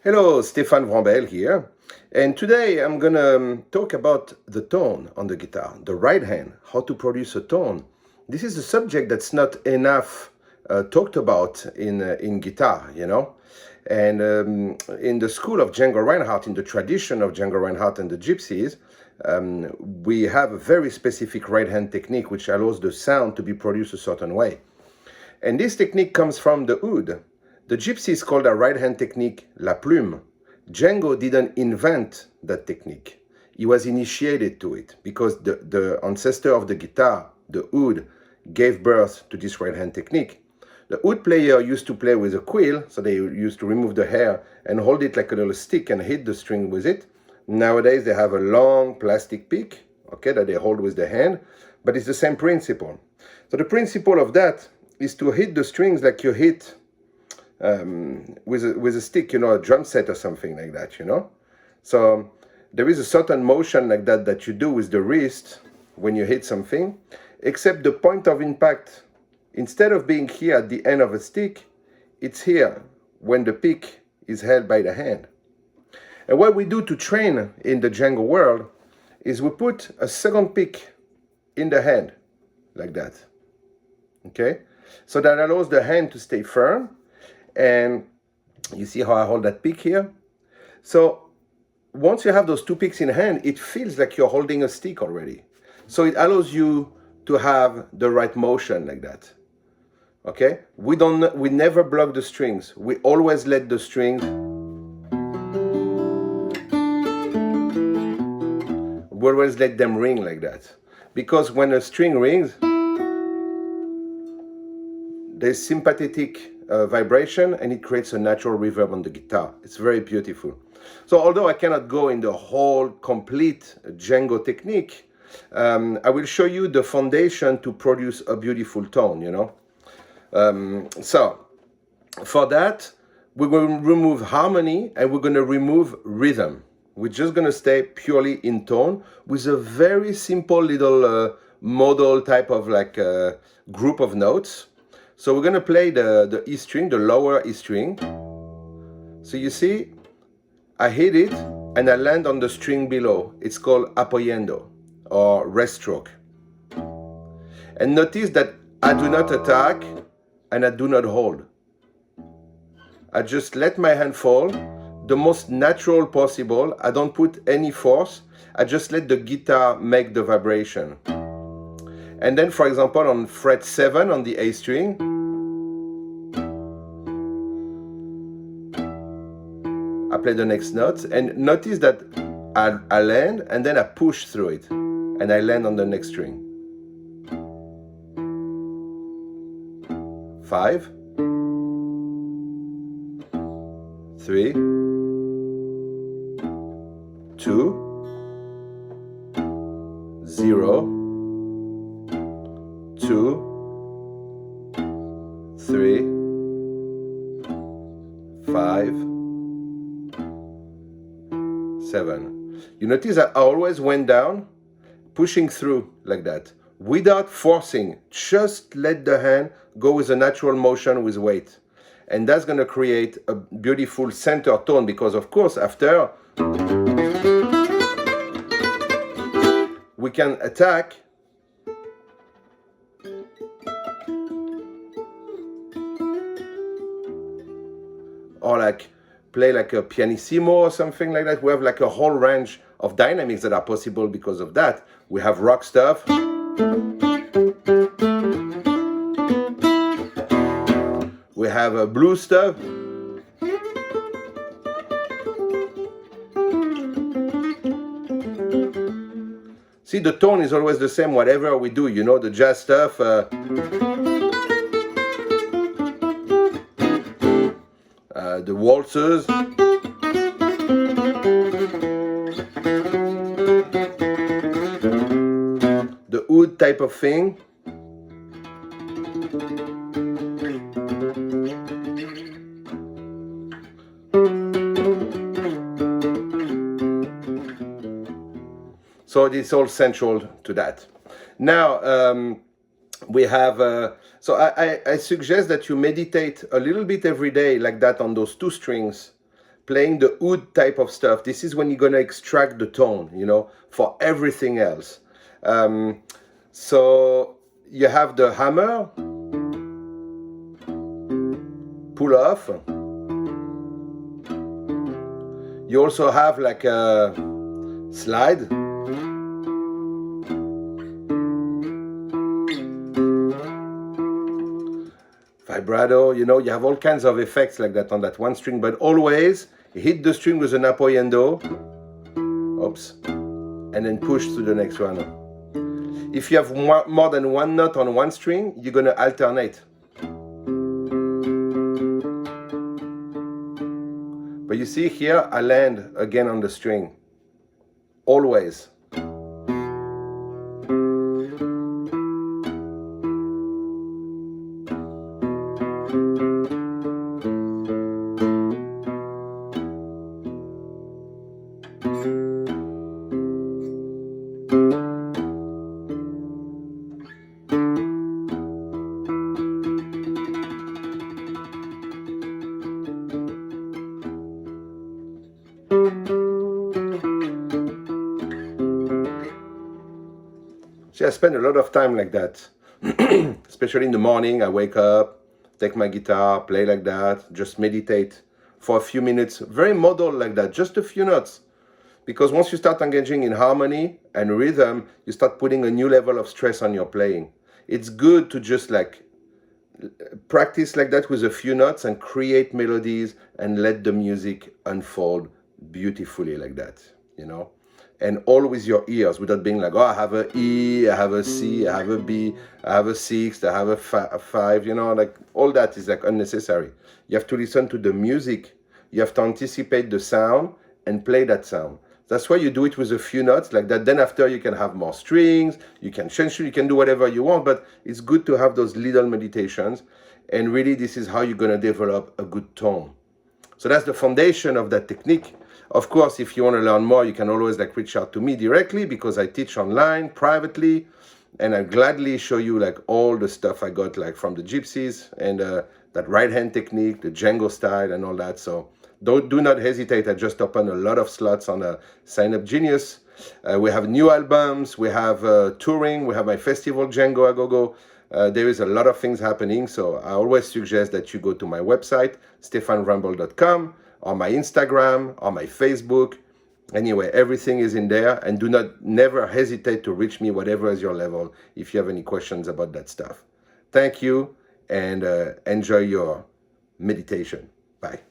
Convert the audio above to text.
Hello, Stephane Wrembel here, and today I'm gonna talk about the tone on the guitar, the right hand, how to produce a tone. This is a subject that's not enough talked about in guitar, And in the school of Django Reinhardt, in the tradition of Django Reinhardt and the gypsies, we have a very specific right hand technique which allows the sound to be produced a certain way. And this technique comes from the oud. The gypsies called a right-hand technique la plume. Django didn't invent that technique. He was initiated to it because the ancestor of the guitar, the oud, gave birth to this right-hand technique. The oud player used to play with a quill, so they used to remove the hair and hold it like a little stick and hit the string with it. Nowadays they have a long plastic pick, that they hold with the hand, but it's the same principle. So the principle of that is to hit the strings like you hit with a stick, a drum set or something like that, So there is a certain motion like that you do with the wrist when you hit something, except the point of impact, instead of being here at the end of a stick, it's here when the pick is held by the hand. And what we do to train in the Django world is we put a second pick in the hand, like that, So that allows the hand to stay firm. And you see how I hold that pick here? So once you have those two picks in hand, it feels like you're holding a stick already. So it allows you to have the right motion like that. We never block the strings. We always let the strings. We always let them ring like that. Because when a string rings, there's sympathetic vibration and it creates a natural reverb on the guitar. It's very beautiful. So although I cannot go in the whole complete Django technique, I will show you the foundation to produce a beautiful tone, So for that, we're going to remove harmony and we're going to remove rhythm. We're just going to stay purely in tone with a very simple little modal type of group of notes. So we're going to play the E string, the lower E string. So you see, I hit it and I land on the string below. It's called apoyendo or rest stroke. And notice that I do not attack and I do not hold. I just let my hand fall the most natural possible. I don't put any force. I just let the guitar make the vibration. And then, for example, on fret 7 on the A string, I play the next note, and notice that I land and then I push through it, and I land on the next string. 5, 3, 2, 0, 2, 3, 5, 7. You notice that I always went down, pushing through like that, without forcing. Just let the hand go with a natural motion with weight. And that's going to create a beautiful center tone because, of course, after we can attack or play like a pianissimo or something like that. We have like a whole range of dynamics that are possible because of that. We have rock stuff. We have a blues stuff. See, the tone is always the same, whatever we do, the jazz stuff. The waltzes. The oud type of thing. So it's all central to that. Now, we have, so I suggest that you meditate a little bit every day like that on those two strings, playing the oud type of stuff. This is when you're going to extract the tone, you know, for everything else. So you have the hammer, pull off. You also have like a slide. Vibrato, you know, you have all kinds of effects like that on that one string, but always hit the string with an apoyendo, oops, and then push to the next one. If you have more than one note on one string, you're going to alternate. But you see here, I land again on the string, always. See, I spend a lot of time like that, especially in the morning. I wake up, take my guitar, play like that, just meditate for a few minutes, very modal like that, just a few notes. Because once you start engaging in harmony and rhythm, you start putting a new level of stress on your playing. It's good to just like practice like that with a few notes and create melodies and let the music unfold beautifully like that, you know? And all with your ears, without being like, oh, I have a E, I have a C, I have a B, I have a sixth, I have a five, you know, like all that is like unnecessary. You have to listen to the music. You have to anticipate the sound and play that sound. That's why you do it with a few notes like that. Then after you can have more strings, you can change, you can do whatever you want, but it's good to have those little meditations. And really, this is how you're going to develop a good tone. So that's the foundation of that technique. Of course, if you want to learn more, you can always like reach out to me directly because I teach online privately, and I gladly show you like all the stuff I got like from the gypsies and that right hand technique, the Django style and all that. So do not hesitate. I just opened a lot of slots on Sign Up Genius. We have new albums, we have touring, we have my festival Django A Go Go. There is a lot of things happening, so I always suggest that you go to my website, stephanewrembel.com, or my Instagram, or my Facebook. Anyway, everything is in there, and never hesitate to reach me, whatever is your level, if you have any questions about that stuff. Thank you, and enjoy your meditation. Bye.